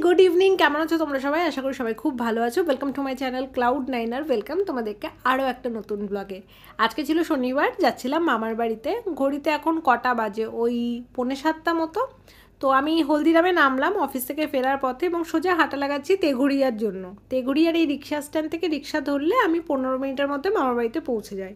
Good evening, কেমন আছো তোমরা সবাই? আশা করি সবাই খুব ভালো আছো। Welcome to my channel Cloud9 আর ওয়েলকাম তোমাদেরকে আরও একটা নতুন ব্লগে। আজকে ছিল শনিবার, যাচ্ছিলাম মামার বাড়িতে। ঘড়িতে এখন কটা বাজে, ওই 6:45 মতো। তো আমি হলদিরামে নামলাম অফিস থেকে ফেরার পথে এবং সোজা হাঁটা লাগাচ্ছি তেঘুরিয়ার জন্য। তেঘুরিয়ার এই রিক্সা স্ট্যান্ড থেকে রিক্সা ধরলে আমি 15 মিনিটের মধ্যে মামার বাড়িতে পৌঁছে যাই।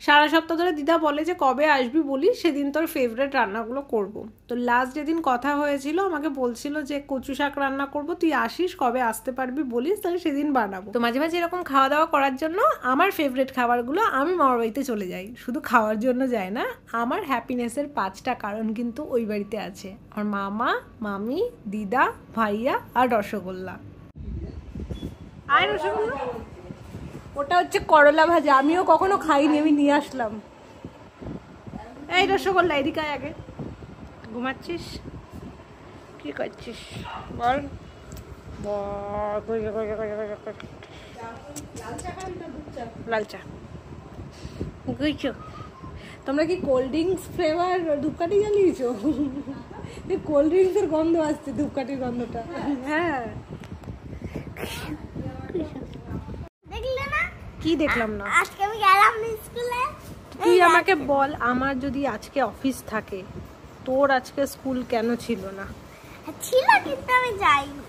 সারা সপ্তাহ ধরে দিদা বলে যে কবে আসবি বলি, সেদিন তোর ফেভারিট রান্নাগুলো করব। তো লাস্ট যেদিন কথা হয়েছিল আমাকে বলছিল যে কচু শাক রান্না করব, তুই আসিস, কবে আসতে পারবি বলিস, তাহলে সেদিন বানাবো। তো মাঝে মাঝে এরকম খাওয়া দাওয়া করার জন্য আমার ফেভারিট খাবারগুলো আমি মামার বাড়িতে চলে যাই। শুধু খাওয়ার জন্য যায় না, আমার হ্যাপিনেসের 5টা কারণ কিন্তু ওই বাড়িতে আছে। আমার মামা, মামি, দিদা, ভাইয়া আর রসগোল্লা। আর রসগোল্লা ওটা হচ্ছে করলা ভাজা, আমিও কখনো খাইনি, আমি নিয়ে আসলাম। এই রসগোল্লা এদিকে আগে। ঘুমাচ্ছিস? কি করছিস বল? লাল চা বুঝছো? তোমরা কি কোল্ড ড্রিঙ্কস ফ্লেভার ধূপকাঠি জ্বালিয়েছো? কোল্ড ড্রিঙ্কসের গন্ধ আসছে, ধূপকাঠির গন্ধটা। হ্যাঁ, কি দেখলাম না? আজকে আমি গেলাম স্কুলে। তুই আমাকে বল, আমার যদি আজকে অফিস থাকে, তোর আজকে স্কুল কেন ছিল না? ছিল কিন্তু আমি যাইনি।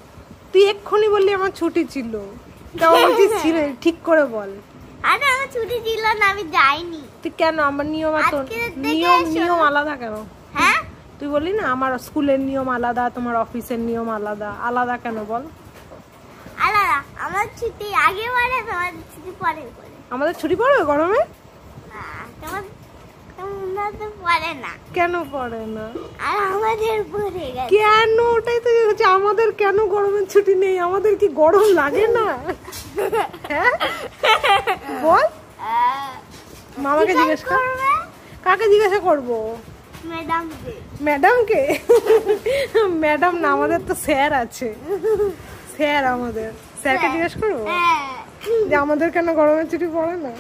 তুই এক্ষুনি বললি আমার ছুটি ছিল, তাও বলছিস ছিল। ঠিক করে বল। আরে আমার ছুটি ছিল না, আমি যাইনি। তুই কেন? আমার নিয়ম নিয়ম আলাদা কেন? হ্যাঁ, তুই বললি না আমার স্কুলের নিয়ম আলাদা, তোমার অফিসের নিয়ম আলাদা। আলাদা কেন বল? আলাদা। আমার ছুটি আগে পড়ে, তোমার ছুটি পরে পড়ে। আমাদের ছুটি পড়ে গরমে? তোমার তো পড়ে না। কেন পড়ে না? আর আমাদের পড়ে গেছে। কেন? ওটাই তো হচ্ছে, আমাদের কেন গরমের ছুটি নেই? আমাদের কি গরম লাগে না? হ্যাঁ বল। মামাকে জিজ্ঞেস কর। কাকে জিজ্ঞাসা করবো? ম্যাডামকে। ম্যাডামকে? ম্যাডাম না, আমাদের তো স্যার আছে। স্যার, আমাদের স্যারকে জিজ্ঞেস করবো যে আমাদের কেন গরমের ছুটি পড়ে না।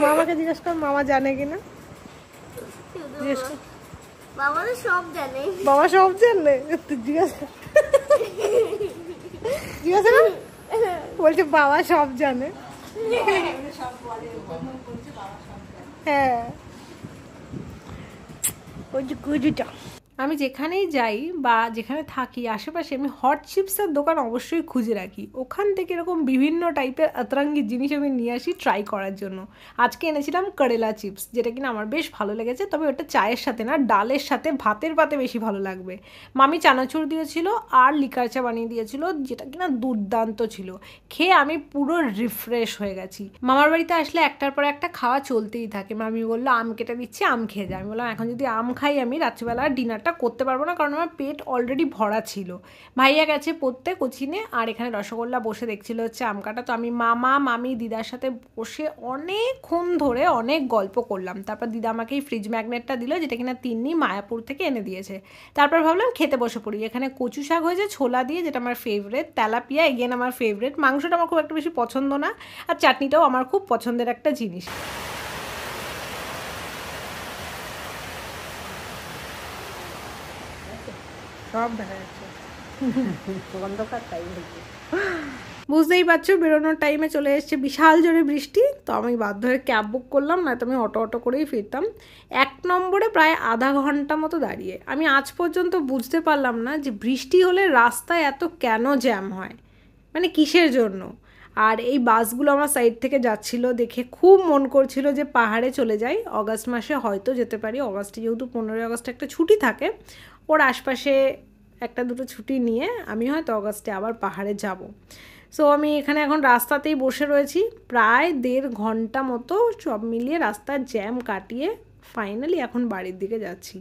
মামাকে জিজ্ঞেস কর, মামা জানে কিনা। বাবা তো সব জানে। বাবা সব জানে? জিজ্ঞাসা কর। বলছে বাবা সব জানে। হ্যাঁ, ওই যে কুজুটা। আমি যেখানেই যাই বা যেখানে থাকি আশেপাশে আমি হট চিপসের দোকান অবশ্যই খুঁজে রাখি। ওখান থেকে এরকম বিভিন্ন টাইপের আতরাঙ্গি জিনিস আমি নিয়ে আসি ট্রাই করার জন্য। আজকে এনেছিলাম করেলা চিপস, যেটা কিনা আমার বেশ ভালো লেগেছে। তবে ওটা চায়ের সাথে না, ডালের সাথে, ভাতের পাতে বেশি ভালো লাগবে। মামি চানাচুর দিয়েছিল আর লিকার চা বানিয়ে দিয়েছিল, যেটা কিনা দুর্দান্ত ছিল। খেয়ে আমি পুরো রিফ্রেশ হয়ে গেছি। মামার বাড়িতে আসলে একটার পর একটা খাওয়া চলতেই থাকে। মামি বললো আম কেটে দিচ্ছি, আম খেয়ে যায়। আমি বললাম এখন যদি আম খাই আমি রাত্রিবেলা ডিনারটা করতে পারবো না, কারণ আমার পেট অলরেডি ভরা ছিল। ভাইয়া গেছে পড়তে কোচিনে, আর এখানে রসগোল্লা বসে দেখছিল হচ্ছে আম কাটা। তো আমি মামা, মামি, দিদার সাথে বসে অনেকক্ষণ ধরে অনেক গল্প করলাম। তারপর দিদা আমাকে এই ফ্রিজ ম্যাগনেটটা দিল, যেটা কিনা তিন্নি মায়াপুর থেকে এনে দিয়েছে। তারপর ভাবলাম খেতে বসে পড়ি। এখানে কচু শাক হয়েছে ছোলা দিয়ে, যেটা আমার ফেভারিট। তেলাপিয়া এগেন আমার ফেভারিট। মাংসটা আমার খুব একটা বেশি পছন্দ না, আর চাটনিটাও আমার খুব পছন্দের একটা জিনিস। সব দেখা যাচ্ছে, অন্ধকার টাইম হচ্ছে। বুঝতেই পারছো, বেরোনোর টাইমে চলে এসছে বিশাল জোরে বৃষ্টি। তো আমি বাধ্য হয়ে ক্যাব বুক করলাম, না তো আমি অটো করেই ফিরতাম। 1 নম্বরে প্রায় আধা ঘন্টা মতো দাঁড়িয়ে। আমি আজ পর্যন্ত বুঝতে পারলাম না যে বৃষ্টি হলে রাস্তায় এত কেন জ্যাম হয়, মানে কিসের জন্য। আর এই বাসগুলো আমার সাইড থেকে যাচ্ছিল দেখে খুব মন করছিল যে পাহাড়ে চলে যাই। অগাস্ট মাসে হয়তো যেতে পারি। অগাস্টে যেহেতু 15ই আগস্ট একটা ছুটি থাকে, ওর আশপাশে একটা দুটো ছুটি নিয়ে আমি হয়তো অগাস্টে আবার পাহাড়ে যাব। সো আমি এখানে এখন রাস্তাতেই বসে রয়েছি প্রায় 1.5 ঘন্টা মতো, সব মিলিয়ে রাস্তার জ্যাম কাটিয়ে ফাইনালি এখন বাড়ির দিকে যাচ্ছি।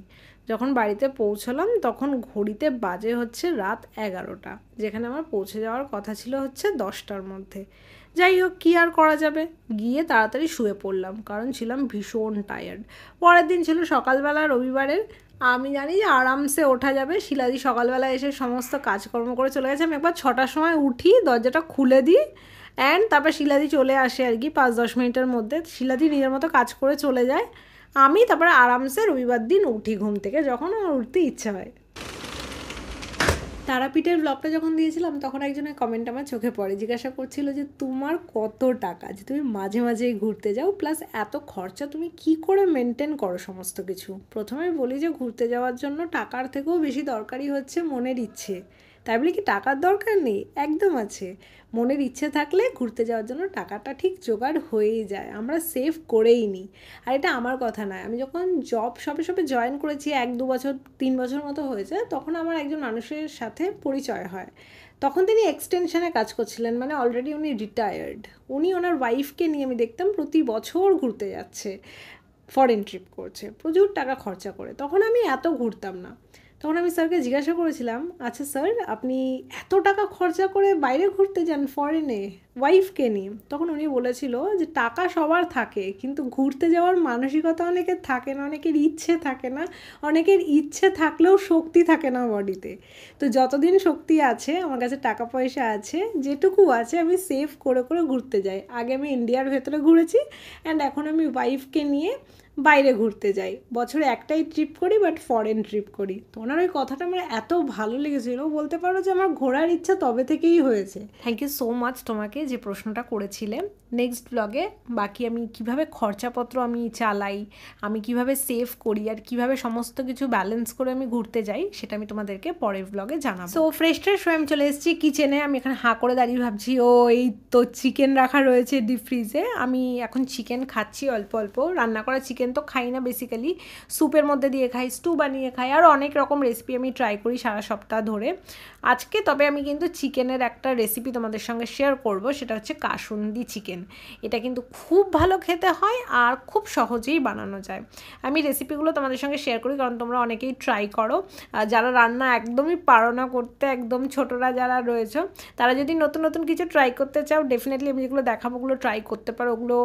যখন বাড়িতে পৌঁছলাম তখন ঘড়িতে বাজে হচ্ছে রাত 11টা, যেখানে আমার পৌঁছে যাওয়ার কথা ছিল হচ্ছে 10টার মধ্যে। যাই হোক, কী আর করা যাবে, গিয়ে তাড়াতাড়ি শুয়ে পড়লাম, কারণ ছিলাম ভীষণ টায়ার্ড। পরের দিন ছিল সকালবেলা, রবিবারের। আমি জানি যে আরামসে ওঠা যাবে। শিলাদি সকালবেলা এসে সমস্ত কাজকর্ম করে চলে গেছে। আমি একবার 6টার সময় উঠি, দরজাটা খুলে দিই, অ্যান্ড তারপর শিলাদি চলে আসে আর কি 5-10 মিনিটের মধ্যে। শিলাদি নিজের মতো কাজ করে চলে যায়। আমি তারপরে আরামসে রবিবার দিন উঠি ঘুম থেকে, যখন আমার উঠতে ইচ্ছা হয়। তারাপীঠের ব্লগটা যখন দিয়েছিলাম তখন একজনের কমেন্ট আমার চোখে পড়ে, জিজ্ঞাসা করছিল যে তোমার কত টাকা যে তুমি মাঝে মাঝেই ঘুরতে যাও, প্লাস এত খরচা তুমি কি করে মেনটেন করো সমস্ত কিছু। প্রথমে বলি যে ঘুরতে যাওয়ার জন্য টাকার থেকেও বেশি দরকারি হচ্ছে মনের ইচ্ছে। তাই বলি কি টাকার দরকার নেই, একদম আছে। মনের ইচ্ছে থাকলে ঘুরতে যাওয়ার জন্য টাকাটা ঠিক জোগাড় হয়েই যায়, আমরা সেভ করেই নিই। আর এটা আমার কথা নয়, আমি যখন জব সবে সবে জয়েন করেছি 1-2 বছর 3 বছর মতো হয়েছে, তখন আমার একজন মানুষের সাথে পরিচয় হয়। তখন তিনি এক্সটেনশনে কাজ করছিলেন, মানে অলরেডি উনি রিটায়ার্ড। উনি ওনার ওয়াইফকে নিয়ে আমি দেখতাম প্রতি বছর ঘুরতে যাচ্ছে, ফরেন ট্রিপ করছে, প্রচুর টাকা খরচা করে। তখন আমি এত ঘুরতাম না। তখন আমি স্যারকে জিজ্ঞাসা করেছিলাম, আচ্ছা স্যার আপনি এত টাকা খরচা করে বাইরে ঘুরতে যান ফরেনে ওয়াইফকে নিয়ে? তখন উনি বলেছিল যে টাকা সবার থাকে, কিন্তু ঘুরতে যাওয়ার মানসিকতা অনেকের থাকে না, অনেকের ইচ্ছে থাকে না, অনেকের ইচ্ছে থাকলেও শক্তি থাকে না বডিতে। তো যতদিন শক্তি আছে, আমার কাছে টাকা পয়সা আছে, যেটুকু আছে আমি সেভ করে করে ঘুরতে যাই। আগে আমি ইন্ডিয়ার ভেতরে ঘুরেছি, অ্যান্ড এখন আমি ওয়াইফকে নিয়ে বাইরে ঘুরতে যাই। বছরে একটাই ট্রিপ করি, বাট ফরেন ট্রিপ করি। তো ওনার ওই কথাটা আমার এত ভালো লেগেছিলো, বলতে পারো যে আমার ঘোরার ইচ্ছা তবে থেকেই হয়েছে। থ্যাংক ইউ সো মাচ তোমাকে যে প্রশ্নটা করেছিলে। নেক্সট ব্লগে বাকি আমি কিভাবে খরচাপত্র আমি চালাই, আমি কিভাবে সেভ করি, আর কিভাবে সমস্ত কিছু ব্যালেন্স করে আমি ঘুরতে যাই, সেটা আমি তোমাদেরকে পরের ব্লগে জানাবো। সো ফ্রেশ ট্রেশ হয়ে আমি চলে এসেছি কিচেনে। আমি এখানে হাঁ করে দাঁড়িয়ে ভাবছি, ও এই তো চিকেন রাখা রয়েছে ডিপ ফ্রিজে। আমি এখন চিকেন খাচ্ছি অল্প অল্প। রান্না করা চিকেন তো খাই না বেসিক্যালি, স্যুপের মধ্যে দিয়ে খাই, স্টু বানিয়ে খাই, আর অনেক রকম রেসিপি আমি ট্রাই করি সারা সপ্তাহ ধরে। আজকে তবে আমি কিন্তু চিকেনের একটা রেসিপি তোমাদের সঙ্গে শেয়ার করব, সেটা হচ্ছে কাসুন্দি চিকেন। এটা কিন্তু খুব ভালো খেতে হয় আর খুব সহজেই বানানো যায়। আমি রেসিপিগুলো তোমাদের সঙ্গে শেয়ার করি কারণ তোমরা অনেকেই ট্রাই করো। যারা রান্না একদমই পারো না করতে, একদম ছোটরা যারা রয়েছে, তারা যদি নতুন নতুন কিছু ট্রাই করতে চাও, ডেফিনেটলি আমি যেগুলো দেখাবো ওগুলো ট্রাই করতে পারো। ওগুলো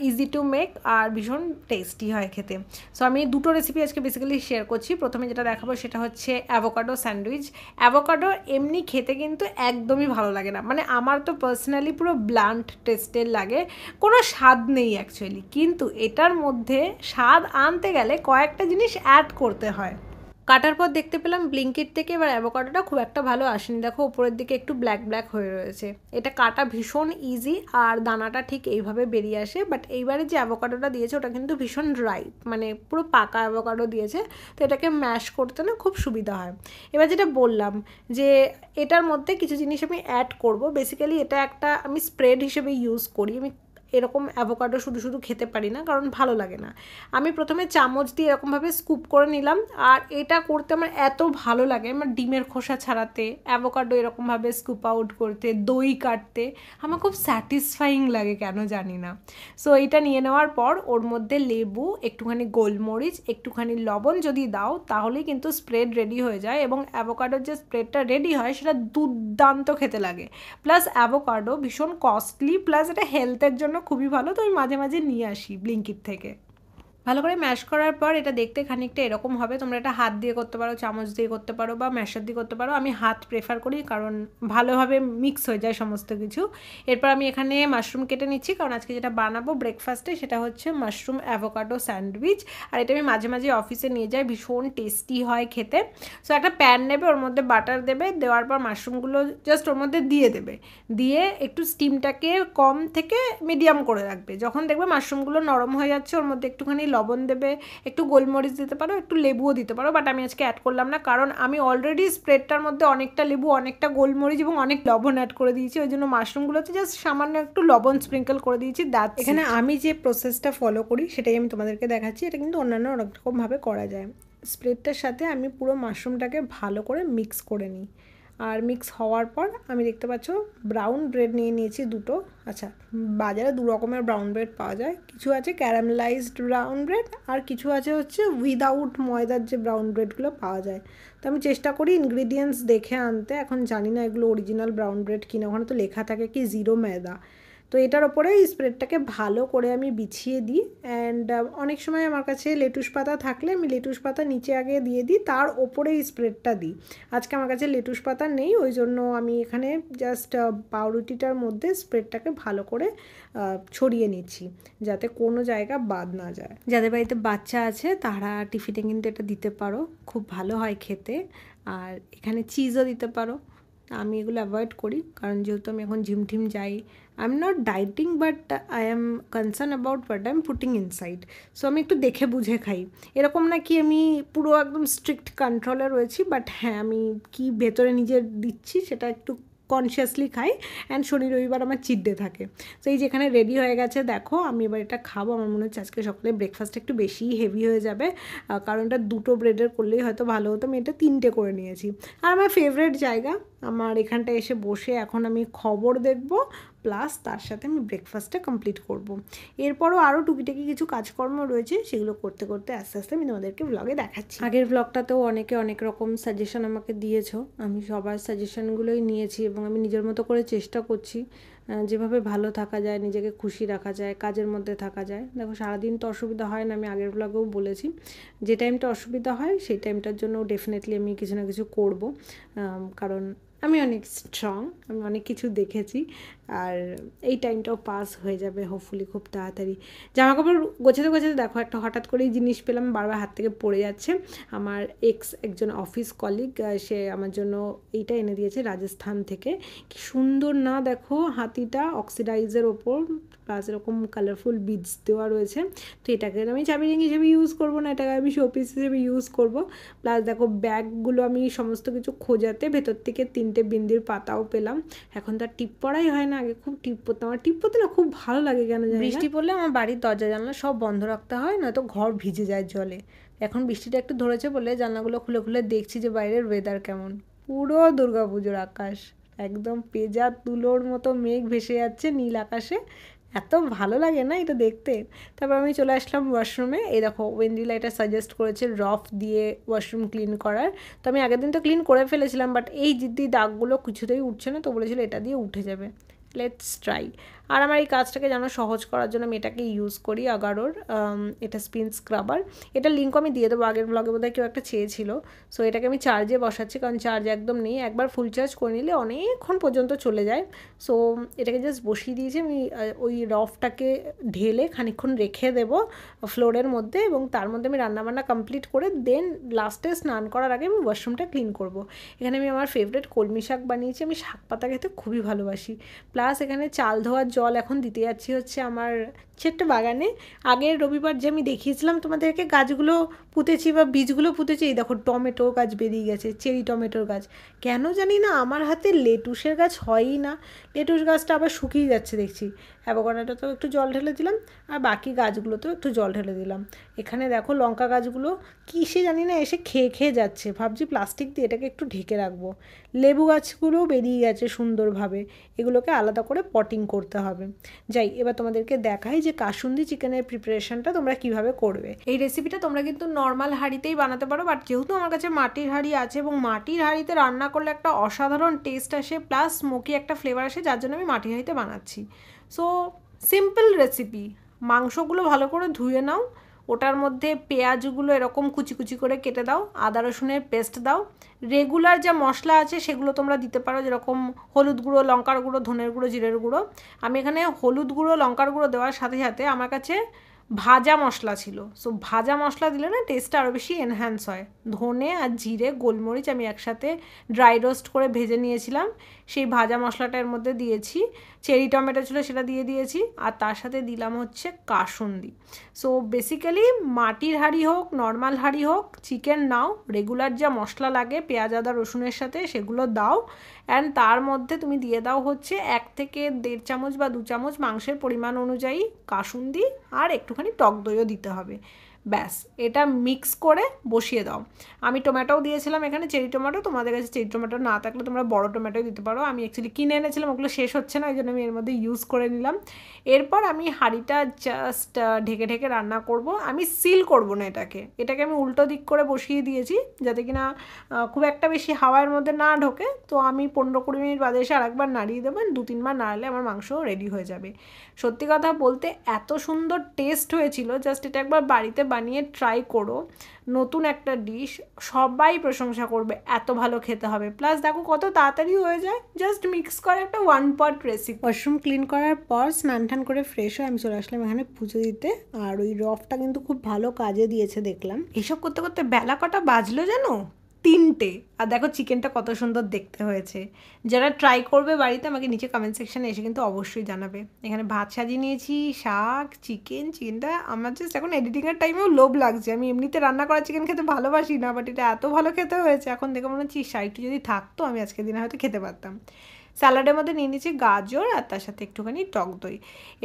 ইজি টু মেক আর ভীষণ টেস্টি হয় খেতে। সো আমি দুটো রেসিপি আজকে বেসিক্যালি শেয়ার করছি। প্রথমে যেটা দেখাবো সেটা হচ্ছে অ্যাভোকাডো স্যান্ডউইচ। অ্যাভোকাডো এমনি খেতে কিন্তু একদমই ভালো লাগে না, মানে আমার তো পার্সোনালি পুরো ব্লান্ট টেস্টের লাগে, কোনো স্বাদ নেই অ্যাকচুয়ালি। কিন্তু এটার মধ্যে স্বাদ আনতে গেলে কয়েকটা জিনিস অ্যাড করতে হয়। কাটার পর দেখতে পেলাম ব্লিঙ্কিট থেকে এবার অ্যাভোকাডোটা খুব একটা ভালো আসেনি, দেখো উপরের দিকে একটু ব্ল্যাক ব্ল্যাক হয়ে রয়েছে। এটা কাটা ভীষণ ইজি আর দানাটা ঠিক এইভাবে বেরিয়ে আসে। বাট এইবারে যে অ্যাভোকাডোটা দিয়েছে ওটা কিন্তু ভীষণ রাইপ, মানে পুরো পাকা অ্যাভোকাডো দিয়েছে, তো এটাকে ম্যাশ করতে না খুব সুবিধা হয়। এবার যেটা বললাম যে এটার মধ্যে কিছু জিনিস আমি অ্যাড করব। বেসিক্যালি এটা একটা আমি স্প্রেড হিসেবে ইউজ করি। আমি এরকম অ্যাভোকাডো শুধু শুধু খেতে পারি না, কারণ ভালো লাগে না। আমি প্রথমে চামচ দিয়ে এরকমভাবে স্কুপ করে নিলাম, আর এটা করতে আমার এত ভালো লাগে। আমার ডিমের খোসা ছাড়াতে, অ্যাভোকাডো এরকমভাবে স্কুপ আউট করতে, দই কাটতে আমার খুব স্যাটিসফাইং লাগে, কেন জানি না। সো এটা নিয়ে নেওয়ার পর ওর মধ্যে লেবু, একটুখানি গোলমরিচ, একটুখানি লবণ যদি দাও তাহলেই কিন্তু স্প্রেড রেডি হয়ে যায়। এবং অ্যাভোকাডোর যে স্প্রেডটা রেডি হয় সেটা দুর্দান্ত খেতে লাগে। প্লাস অ্যাভোকাডো ভীষণ কস্টলি, প্লাস এটা হেলথের জন্য খুবই ভালো। তো আমি মাঝে মাঝে নিয়ে আসি ব্লিঙ্কিট থেকে। ভালো করে ম্যাশ করার পর এটা দেখতে খানিকটা এরকম হবে। তোমরা এটা হাত দিয়ে করতে পারো, চামচ দিয়ে করতে পারো, বা ম্যাশার দিয়ে করতে পারো। আমি হাত প্রেফার করি কারণ ভালোভাবে মিক্স হয়ে যায় সমস্ত কিছু। এরপর আমি এখানে মাশরুম কেটে নিচ্ছি, কারণ আজকে যেটা বানাবো ব্রেকফাস্টে সেটা হচ্ছে মাশরুম অ্যাভোকাডো স্যান্ডউইচ। আর এটা আমি মাঝে মাঝে অফিসে নিয়ে যাই, ভীষণ টেস্টি হয় খেতে। সো একটা প্যান নেবে, ওর মধ্যে বাটার দেবে, দেওয়ার পর মাশরুমগুলো জাস্ট ওর মধ্যে দিয়ে দেবে, দিয়ে একটু স্টিমটাকে কম থেকে মিডিয়াম করে রাখবে। যখন দেখবে মাশরুমগুলো নরম হয়ে যাচ্ছে, ওর মধ্যে একটুখানি লবণ দেবে, একটু গোলমরিচ দিতে পারো, একটু লেবুও দিতে পারো, বাট আমি আজকে অ্যাড করলাম না কারণ আমি অলরেডি স্প্রেডটার মধ্যে অনেকটা লেবু, অনেকটা গোলমরিচ এবং অনেক লবণ অ্যাড করে দিয়েছি। ওই জন্য মাশরুমগুলোতে জাস্ট সামান্য একটু লবণ স্প্রিঙ্কল করে দিয়েছি। এখানে আমি যে প্রসেসটা ফলো করি সেটাই আমি তোমাদেরকে দেখাচ্ছি। এটা কিন্তু অন্যান্য অনেক রকমভাবে করা যায়। স্প্রেডটার সাথে আমি পুরো মাশরুমটাকে ভালো করে মিক্স করে নিই। আর মিক্স হওয়ার পর আমি দেখতে পাচ্ছ ব্রাউন ব্রেড নিয়ে নিয়েছি দুটো। আচ্ছা, বাজারে দু রকমের ব্রাউন ব্রেড পাওয়া যায়, কিছু আছে ক্যারামেলাইজড ব্রাউন ব্রেড, আর কিছু আছে হচ্ছে উইদাউট ময়দার যে ব্রাউন ব্রেডগুলো পাওয়া যায়। তো আমি চেষ্টা করি ইনগ্রিডিয়েন্টস দেখে আনতে। এখন জানি না এগুলো অরিজিনাল ব্রাউন ব্রেড কিনা, ওখানে তো লেখা থাকে কি 0 ময়দা। তো এটার ওপরে স্প্রেডটাকে ভালো করে আমি বিছিয়ে দিই। অ্যান্ড অনেক সময় আমার কাছে লেটুস পাতা থাকলে আমি লেটুস পাতা নিচে আগে দিয়ে দিই, তার ওপরে স্প্রেডটা দিই। আজকে আমার কাছে লেটুস পাতা নেই, ওই জন্য আমি এখানে জাস্ট পাউরুটিটার মধ্যে স্প্রেডটাকে ভালো করে ছড়িয়ে নিচ্ছি, যাতে কোনো জায়গা বাদ না যায়। যাদের বাড়িতে বাচ্চা আছে তারা টিফিনে কিন্তু এটা দিতে পারো, খুব ভালো হয় খেতে। আর এখানে চিজও দিতে পারো। আমি এগুলো অ্যাভয়েড করি, কারণ যেহেতু আমি এখন জিম টিম যাই, I am not ডাইটিং but I am concern about what I am putting inside. So আমি একটু দেখে বুঝে খাই। এরকম না কি আমি পুরো একদম স্ট্রিক্ট কন্ট্রোলে রয়েছি, বাট হ্যাঁ আমি কি ভেতরে নিজের দিচ্ছি সেটা একটু কনসিয়াসলি খাই। অ্যান্ড শনি রবিবার আমার চিট ডে থাকে। তো এই যেখানে রেডি হয়ে গেছে দেখো, আমি এবার এটা খাবো। আমার মনে হচ্ছে আজকে সকালে ব্রেকফাস্টটা একটু বেশিই হেভি হয়ে যাবে, কারণ এটা 2টো ব্রেডের করলেই হয়তো ভালো হতো। আমি এটা 3টে করে নিয়েছি। আর আমার ফেভারিট জায়গা, আমার এখানটায় এসে বসে এখন আমি খবর দেখব, প্লাস তার সাথে আমি ব্রেকফাস্টটা কমপ্লিট করব। এরপরও আরও টুকিটাকি কিছু কাজকর্ম রয়েছে, সেগুলো করতে করতে আস্তে আস্তে আমি তোমাদেরকে ব্লগে দেখাচ্ছি। আগের ব্লগটাতেও অনেকে অনেক রকম সাজেশন আমাকে দিয়েছো, আমি সবার সাজেশনগুলোই নিয়েছি এবং আমি নিজের মতো করে চেষ্টা করছি যেভাবে ভালো থাকা যায়, নিজেকে খুশি রাখা যায়, কাজের মধ্যে থাকা যায়। দেখো সারাদিন তো অসুবিধা হয় না, আমি আগের ব্লগেও বলেছি যে টাইমটা অসুবিধা হয় সেই টাইমটার জন্য ডেফিনেটলি আমি কিছু না কিছু করব, কারণ আমি অনেক স্ট্রং, আমি অনেক কিছু দেখেছি। আর এই টাইমটাও পাস হয়ে যাবে হোপফুলি খুব তাড়াতাড়ি। জামাকাপড় গোছাতে গোছাতে দেখো একটা হঠাৎ করেই জিনিস পেলাম, বারবার হাত থেকে পড়ে যাচ্ছে। আমার একজন অফিস কলিগ, সে আমার জন্য এইটা এনে দিয়েছে রাজস্থান থেকে। কি সুন্দর না দেখো, হাতিটা অক্সিডাইজের ওপর, প্লাস এরকম কালারফুল বিডস দেওয়া রয়েছে। তো এটাকে আমি চাবি রিং হিসেবে ইউজ করবো না, এটাকে আমি শোপিস হিসেবে ইউজ করবো। প্লাস দেখো ব্যাগগুলো আমি সমস্ত কিছু খোঁজাতে ভেতর থেকে 3টে বিন্দির পাতাও পেলাম। এখন তার টিপ পড়াই হয় না, আগে খুব টিপ পরতাম। আমার টিপ পরতে না খুব ভালো লাগে, কেন জানি না। বৃষ্টি পড়লে আমার বাড়ির দরজা জানলা সব বন্ধ রাখতে হয়, নয়তো ঘর ভিজে যায় জলে। এখন বৃষ্টিটা একটু ধরেছে বলে জানলাগুলো খুলে খুলে দেখছি যে বাইরের ওয়েদার কেমন। পুরো দুর্গাপুজোর আকাশ, একদম পেঁজা তুলোর মতো মেঘ ভেসে যাচ্ছে নীল আকাশে। এত ভালো লাগে না এটা দেখতে। তারপর আমি চলে আসলাম ওয়াশরুমে। এই দেখো ওয়েন্ডিলা এটা সাজেস্ট করেছে রফ দিয়ে ওয়াশরুম ক্লিন করার। তো আমি আগের দিন তো ক্লিন করে ফেলেছিলাম, বাট এই জিদ্দি দাগগুলো কিছুতেই উঠছে না, তো বলেছিল এটা দিয়ে উঠে যাবে। Let's try. আর আমার এই কাজটাকে যেন সহজ করার জন্য আমি এটাকে ইউজ করি, আগারোর এটা স্পিন স্ক্রাবার। এটার লিঙ্কও আমি দিয়ে দেবো, আগের ব্লগে বোধহয় কেউ একটা চেয়েছিল। সো এটাকে আমি চার্জে বসাচ্ছি, কারণ চার্জ একদম নেই। একবার ফুল চার্জ করে নিলে অনেকক্ষণ পর্যন্ত চলে যায়। সো এটাকে জাস্ট বসিয়ে দিয়েছি আমি। ওই রফটাকে ঢেলে খানিকক্ষণ রেখে দেবো ফ্লোরের মধ্যে, এবং তার মধ্যে আমি রান্নাবান্না কমপ্লিট করে দেন লাস্টে স্নান করার আগে আমি ওয়াশরুমটা ক্লিন করব। এখানে আমি আমার ফেভারিট কলমি শাক বানিয়েছি, আমি শাক পাতা খেতে খুবই ভালোবাসি। প্লাস এখানে চাল ধোয়ার জল এখন দিতে যাচ্ছি হচ্ছে আমার ছোট্ট বাগানে। আগের রবিবার যে আমি দেখিয়েছিলাম তোমাদেরকে গাছগুলো পুঁতেছি বা বীজগুলো পুঁতেছি, এই দেখো টমেটো গাছ বেরিয়ে গেছে, চেরি টমেটোর গাছ। কেন জানি না আমার হাতে লেটুসের গাছ হয়ই না, লেটুস গাছটা আবার শুকিয়ে যাচ্ছে দেখছি। অ্যাভোকাডোটাতেও একটু জল ঢেলে দিলাম, আর বাকি গাছগুলোতেও একটু জল ঢেলে দিলাম। এখানে দেখো লঙ্কা গাছগুলো কিসে জানি না এসে খেয়ে খেয়ে যাচ্ছে, ভাবছি প্লাস্টিক দিয়ে এটাকে একটু ঢেকে রাখবো। লেবু গাছগুলোও বেরিয়ে গেছে সুন্দরভাবে, এগুলোকে আলাদা করে পটিং করতে হবে। যাই এবার তোমাদেরকে দেখাই যে কাসুন্দি চিকেনের প্রিপারেশনটা তোমরা কিভাবে করবে। এই রেসিপিটা তোমরা কিন্তু নর্মাল হাঁড়িতেই বানাতে পারো, বাট যেহেতু আমার কাছে মাটির হাঁড়ি আছে এবং মাটির হাঁড়িতে রান্না করলে একটা অসাধারণ টেস্ট আসে, প্লাস স্মোকি একটা ফ্লেভার আসে, যার জন্য আমি মাটির হাঁড়িতে বানাচ্ছি। So simple recipe. মাংসগুলো ভালো করে ধুয়ে নাও, ওটার মধ্যে পেঁয়াজগুলো এরকম কুচি কুচি করে কেটে দাও, আদা রসুনের পেস্ট দাও, রেগুলার যা মশলা আছে সেগুলো তোমরা দিতে পারো, যেরকম হলুদ গুঁড়ো, লঙ্কার গুঁড়ো, ধনের গুঁড়ো, জিরের গুঁড়ো। আমি এখানে হলুদ গুঁড়ো, লঙ্কার গুঁড়ো দেওয়ার সাথে সাথে আমার কাছে ভাজা মশলা ছিল। সো ভাজা মশলা দিলে না টেস্টটা আরও বেশি এনহ্যান্স হয়। ধনে আর জিরে, গোলমরিচ আমি একসাথে ড্রাই রোস্ট করে ভেজে নিয়েছিলাম, সেই ভাজা মশলাটা এর মধ্যে দিয়েছি। চেরি টমেটো ছিল সেটা দিয়ে দিয়েছি, আর তার সাথে দিলাম হচ্ছে কাসুন্দি। সো বেসিক্যালি মাটির হাঁড়ি হোক, নর্মাল হাঁড়ি হোক, চিকেন নাও, রেগুলার যা মশলা লাগে পেঁয়াজ আদা রসুনের সাথে সেগুলো দাও, অ্যান্ড তার মধ্যে তুমি দিয়ে দাও হচ্ছে 1 থেকে 1.5 চামচ বা 2 চামচ মাংসের পরিমাণ অনুযায়ী কাসুন্দি, আর একটুখানি টক দইও দিতে হবে। ব্যাস, এটা মিক্স করে বসিয়ে দাও। আমি টমেটোও দিয়েছিলাম এখানে, চেরি টমেটো। তোমাদের কাছে চেরি টমেটো না থাকলে তোমরা বড় টমেটোই দিতে পারো। আমি অ্যাকচুয়ালি কিনে এনেছিলাম, ওগুলো শেষ হচ্ছে না, ওই জন্য আমি এর মধ্যে ইউজ করে নিলাম। এরপর আমি হাঁড়িটা জাস্ট ঢেকে ঢেকে রান্না করব। আমি সিল করব না এটাকে আমি উল্টো দিক করে বসিয়ে দিয়েছি, যাতে কিনা খুব একটা বেশি হাওয়ার মধ্যে না ঢোকে। তো আমি 15-20 মিনিট বাদে এসে আরেকবার নাড়িয়ে দেবেন, 2-3 বার নাড়লে আমার মাংস রেডি হয়ে যাবে। সত্যি কথা বলতে এত সুন্দর টেস্ট হয়েছিল, জাস্ট এটা একবার বাড়িতে বানিয়ে ট্রাই করো। নতুন একটা ডিশ, সবাই প্রশংসা করবে, এত ভালো খেতে হবে। প্লাস দেখো কত তাড়াতাড়ি হয়ে যায়, জাস্ট মিক্স করে একটা 1 পট রেসিপি। ওয়াশরুম ক্লিন করার পর স্নান টান করে ফ্রেশ হয়ে আমি চলে আসলাম এখানে পুজো দিতে। আর ওই রফটা কিন্তু খুব ভালো কাজে দিয়েছে দেখলাম। এসব করতে করতে বেলা কটা বাজলো জানো, 3টে। আর দেখো চিকেনটা কত সুন্দর দেখতে হয়েছে। যারা ট্রাই করবে বাড়িতে আমাকে নিচে কমেন্ট সেকশানে এসে কিন্তু অবশ্যই জানাবে। এখানে ভাত সাজিয়ে নিয়েছি, শাক, চিকেনটা আমার জাস্ট এখন এডিটিংয়ের টাইমেও লোভ লাগছে। আমি এমনিতে রান্না করা চিকেন খেতে ভালোবাসি না, বাট এটা এত ভালো খেতে হয়েছে এখন দেখে মনে হচ্ছে একটু যদি থাকতো আমি আজকের দিনে হয়তো খেতে পারতাম। স্যালাডের মধ্যে নিয়ে নিয়েছি গাজর আর তার সাথে একটুখানি টক দই।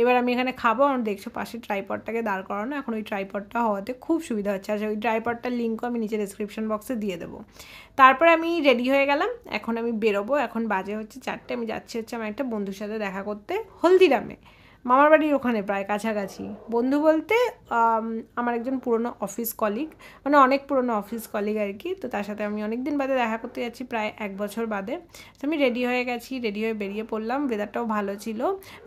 এবার আমি এখানে খাবো। আমার দেখছো পাশে ট্রাইপডটাকে দাঁড় করানো, এখন ওই ট্রাইপডটা হওয়াতে খুব সুবিধা হচ্ছে। আর ওই ট্রাইপডটার লিঙ্কও আমি নিচে ডেসক্রিপশন বক্সে দিয়ে দেবো। তারপরে আমি রেডি হয়ে গেলাম, এখন আমি বেরোবো। এখন বাজে হচ্ছে 4টে, আমি যাচ্ছি হচ্ছে আমার একটা বন্ধুর সাথে দেখা করতে হলদিরামে, মামার বাড়ির ওখানে প্রায় কাছাকাছি। বন্ধু বলতে আমার একজন পুরনো অফিস কলিগ, মানে অনেক পুরনো অফিস কলিগ আর কি। তো তার সাথে আমি অনেক দিন বাদে দেখা করতে যাচ্ছি, প্রায় 1 বছর বাদে। তো আমি রেডি হয়ে গেছি, রেডি হয়ে বেরিয়ে পড়লাম। ওয়েদারটাও ভালো ছিল,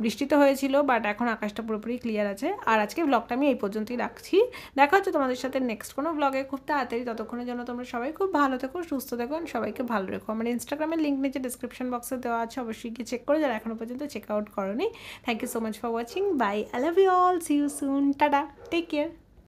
বৃষ্টি তো হয়েছিল, বাট এখন আকাশটা পুরোপুরি ক্লিয়ার আছে। আর আজকে ব্লগটা আমি এই পর্যন্তই রাখছি। দেখা হচ্ছে তোমাদের সাথে নেক্সট কোনো ব্লগে খুব তাড়াতাড়ি। ততক্ষণের জন্য তোমরা সবাই খুব ভালো থেকো, সুস্থ থেকো, সবাইকে ভালো রেখো। আমার ইনস্টাগ্রামের লিঙ্ক নিচে ডিসক্রিপশন বক্সে দেওয়া আছে, অবশ্যই গিয়ে চেক করো যারা এখনো পর্যন্ত চেক আউট করোনি। Thank you so much for watching. Bye. I love you all. See you soon. Tada. Take care.